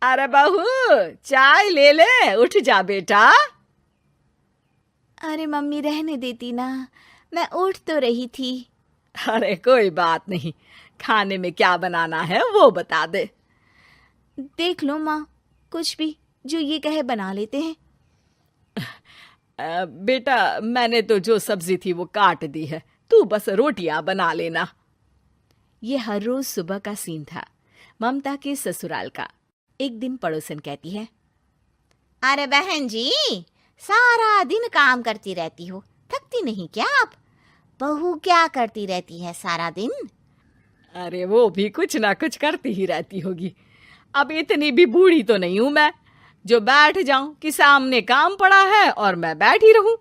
अरे बहू, चाय ले ले, उठ जा बेटा। अरे मम्मी रहने देती ना, मैं उठ तो रही थी। अरे कोई बात नहीं, खाने में क्या बनाना है वो बता दे। देख लो माँ, कुछ भी जो ये कहे बना लेते हैं। बेटा, मैंने तो जो सब्जी थी वो काट दी है, तू बस रोटियां बना लेना। ये हर रोज सुबह का सीन था ममता के ससुराल का। एक दिन पड़ोसन कहती है, अरे बहन जी, सारा दिन काम करती रहती हो, थकती नहीं क्या आप? बहू क्या करती रहती है सारा दिन? अरे वो भी कुछ ना कुछ करती ही रहती होगी। अब इतनी भी बूढ़ी तो नहीं हूं मैं जो बैठ जाऊं कि सामने काम पड़ा है और मैं बैठी रहूं।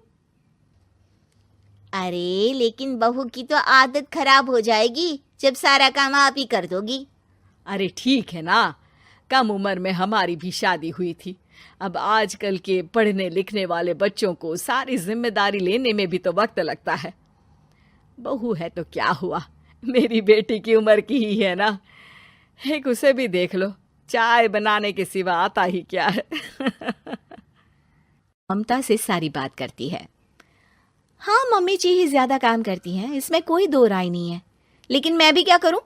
अरे लेकिन बहू की तो आदत खराब हो जाएगी जब सारा काम आप ही कर दोगी। अरे ठीक है ना, कम उम्र में हमारी भी शादी हुई थी। अब आजकल के पढ़ने लिखने वाले बच्चों को सारी जिम्मेदारी लेने में भी तो वक्त लगता है। बहू है तो क्या हुआ, मेरी बेटी की उम्र की ही है ना। एक उसे भी देख लो, चाय बनाने के सिवा आता ही क्या है। ममता से सारी बात करती है। हाँ, मम्मी जी ही ज्यादा काम करती हैं, इसमें कोई दो राय नहीं है। लेकिन मैं भी क्या करूं,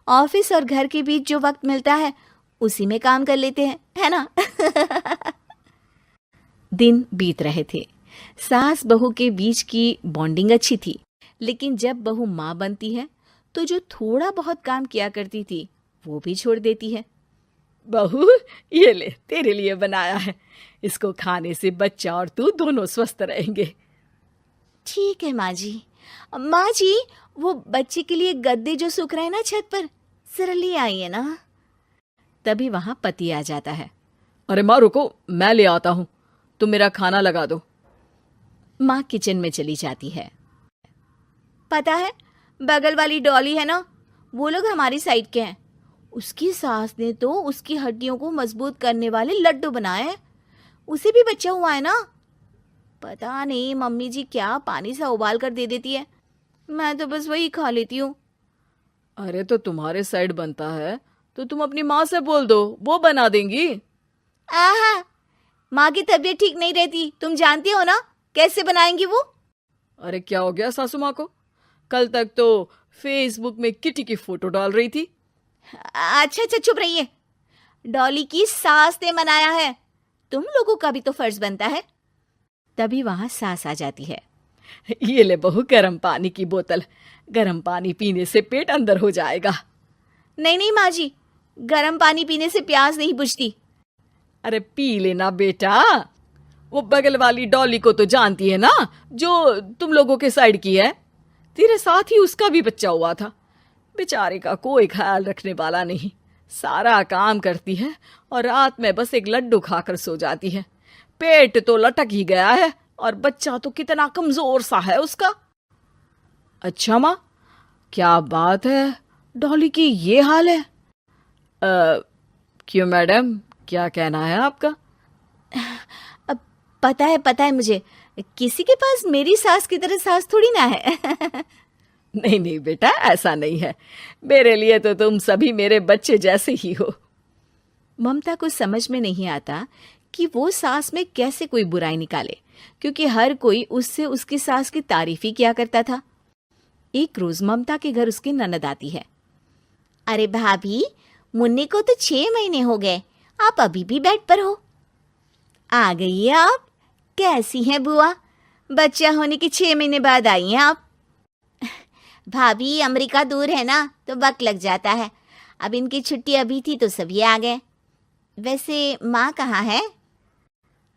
ऑफिस और घर के बीच जो वक्त मिलता है उसी में काम कर लेते हैं, है ना। दिन बीत रहे थे। सास बहू के बीच की बॉन्डिंग अच्छी थी, लेकिन जब बहू माँ बनती है तो जो थोड़ा बहुत काम किया करती थी वो भी छोड़ देती है। बहू, ये ले, तेरे लिए बनाया है। इसको खाने से बच्चा और तू दोनों स्वस्थ रहेंगे। ठीक है माँ जी। माँ जी, वो बच्चे के लिए गद्दे जो सूख रहे हैं ना छत पर, जरा ले आइए ना। तभी वहां पति आ जाता है। अरे माँ रुको, मैं ले आता हूँ, तुम मेरा खाना लगा दो। माँ किचन में चली जाती है। पता है, बगल वाली डॉली है ना, वो लोग हमारी साइड के हैं। उसकी सास ने तो उसकी हड्डियों को मजबूत करने वाले लड्डू बनाए हैं। उसे भी बच्चा हुआ है ना। पता नहीं मम्मी जी क्या पानी सा उबाल कर दे देती है, मैं तो बस वही खा लेती हूँ। अरे तो तुम्हारे साइड बनता है तो तुम अपनी माँ से बोल दो, वो बना देंगी। आहा, माँ की तबीयत ठीक नहीं रहती, तुम जानती हो ना, कैसे बनाएंगी वो? अरे क्या हो गया सासू माँ को? कल तक तो फेसबुक में किटी की फोटो डाल रही थी। अच्छा अच्छा, चुप रहिए। डॉली की सास ने मनाया है, तुम लोगों का भी तो फर्ज बनता है। तभी वहां सास आ जाती है। ये ले बहू, गर्म पानी की बोतल, गर्म पानी पीने से पेट अंदर हो जाएगा। नहीं नहीं माँ जी, गर्म पानी पीने से प्यास नहीं बुझती। अरे पी लेना बेटा। वो बगल वाली डॉली को तो जानती है ना, जो तुम लोगों के साइड की है। तेरे साथ ही उसका भी बच्चा हुआ था। बेचारे का कोई ख्याल रखने वाला नहीं, सारा काम करती है और रात में बस एक लड्डू खाकर सो जाती है। पेट तो लटक ही गया है और बच्चा तो कितना कमजोर सा है उसका। अच्छा माँ, क्या बात है, डॉली की ये हाल है? क्यों मैडम, क्या कहना है आपका? अब पता है मुझे, किसी के पास मेरी सास की तरह सास थोड़ी ना है। नहीं नहीं बेटा, ऐसा नहीं है। मेरे लिए तो तुम सभी मेरे बच्चे जैसे ही हो। ममता को समझ में नहीं आता कि वो सास में कैसे कोई बुराई निकाले, क्योंकि हर कोई उससे उसकी सास की तारीफ ही किया करता था। एक रोज ममता के घर उसकी ननद आती है। अरे भाभी, मुन्ने को तो 6 महीने हो गए, आप अभी भी बेड पर हो। आ गई है आप? कैसी हैं बुआ? बच्चा होने के 6 महीने बाद आई हैं आप? भाभी, अमेरिका दूर है ना, तो वक्त लग जाता है। अब इनकी छुट्टी अभी थी तो सभी आ गए। वैसे माँ कहाँ है?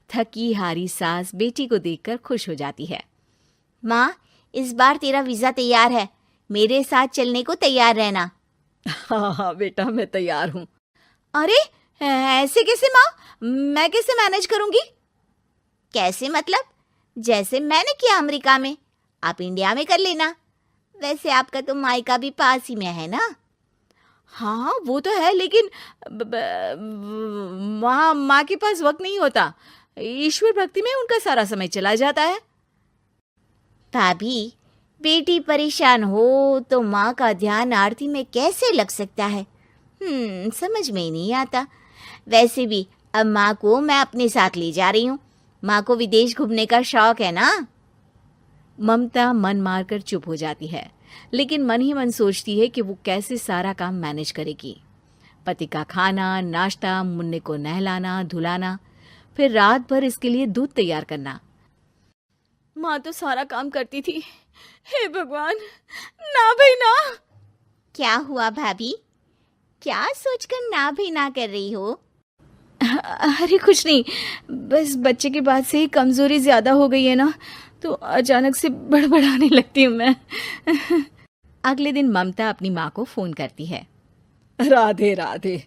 थकी हारी सास बेटी को देखकर खुश हो जाती है। माँ, इस बार तेरा वीजा तैयार है, मेरे साथ चलने को तैयार रहना। हाँ हाँ बेटा, मैं तैयार हूँ। अरे ऐसे कैसे माँ, मैं कैसे मैनेज करूंगी? कैसे मतलब? जैसे मैंने किया अमेरिका में, आप इंडिया में कर लेना। वैसे आपका तो मायका भी पास ही में है ना। हाँ वो तो है, लेकिन वहाँ माँ के पास वक्त नहीं होता, ईश्वर भक्ति में उनका सारा समय चला जाता है। भाभी, बेटी परेशान हो तो माँ का ध्यान आरती में कैसे लग सकता है? समझ में ही नहीं आता। वैसे भी अब माँ को मैं अपने साथ ले जा रही हूँ। माँ को विदेश घूमने का शौक है ना। ममता मन मारकर चुप हो जाती है, लेकिन मन ही मन सोचती है कि वो कैसे सारा काम मैनेज करेगी। पति का खाना, नाश्ता, मुन्ने को नहलाना, धुलाना, फिर रात भर इसके लिए दूध तैयार करना। माँ तो सारा काम करती थी। हे भगवान, ना भाई ना। क्या हुआ भाभी? क्या सोचकर ना भी ना कर रही हो? अरे कुछ नहीं, बस बच्चे के बाद से ही कमजोरी ज्यादा हो गई है ना, तो अचानक से बड़बड़ाने लगती हूँ मैं। अगले दिन ममता अपनी माँ को फोन करती है। राधे राधे।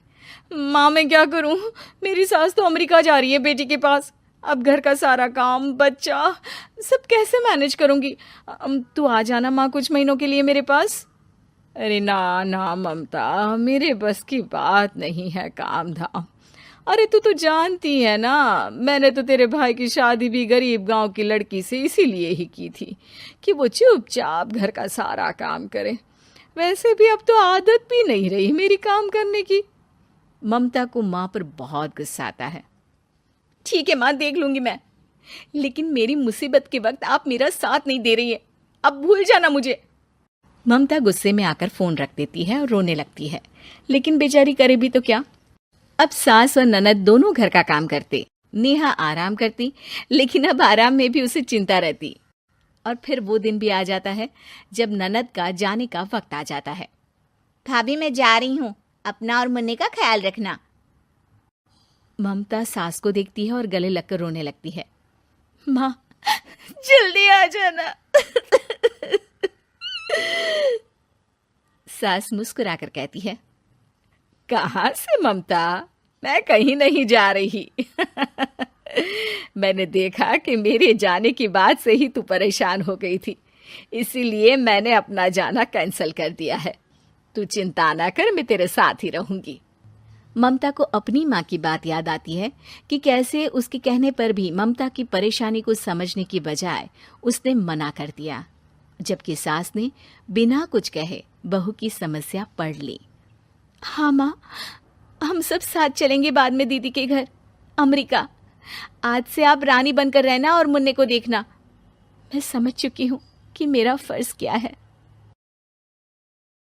माँ मैं क्या करूँ, मेरी सास तो अमेरिका जा रही है बेटी के पास। अब घर का सारा काम, बच्चा, सब कैसे मैनेज करूँगी। तू आ जाना माँ कुछ महीनों के लिए मेरे पास। अरे ना ना ममता, मेरे बस की बात नहीं है काम धाम। अरे तू तो जानती है ना, मैंने तो तेरे भाई की शादी भी गरीब गांव की लड़की से इसीलिए ही की थी कि वो चुपचाप घर का सारा काम करे। वैसे भी अब तो आदत भी नहीं रही मेरी काम करने की। ममता को माँ पर बहुत गुस्सा आता है। ठीक है माँ, देख लूंगी मैं, लेकिन मेरी मुसीबत के वक्त आप मेरा साथ नहीं दे रही है। अब भूल जाना मुझे। ममता गुस्से में आकर फोन रख देती है और रोने लगती है, लेकिन बेचारी करे भी तो क्या। अब सास और ननद दोनों घर का काम करते, नेहा आराम करती, लेकिन अब आराम में भी उसे चिंता रहती। और फिर वो दिन भी आ जाता है जब ननद का जाने का वक्त आ जाता है। भाभी मैं जा रही हूँ, अपना और मुन्ने का ख्याल रखना। ममता सास को देखती है और गले लगकर रोने लगती है। माँ जल्दी आ जाना। सास मुस्कुराकर कहती है, कहाँ से ममता, मैं कहीं नहीं जा रही। मैंने देखा कि मेरे जाने की बात से ही तू परेशान हो गई थी, इसीलिए मैंने अपना जाना कैंसिल कर दिया है। तू चिंता ना कर, मैं तेरे साथ ही रहूंगी। ममता को अपनी माँ की बात याद आती है कि कैसे उसके कहने पर भी ममता की परेशानी को समझने की बजाय उसने मना कर दिया, जबकि सास ने बिना कुछ कहे बहू की समस्या पढ़ ली। हाँ माँ, हम सब साथ चलेंगे बाद में दीदी के घर अमेरिका। आज से आप रानी बनकर रहना और मुन्ने को देखना। मैं समझ चुकी हूँ कि मेरा फर्ज क्या है।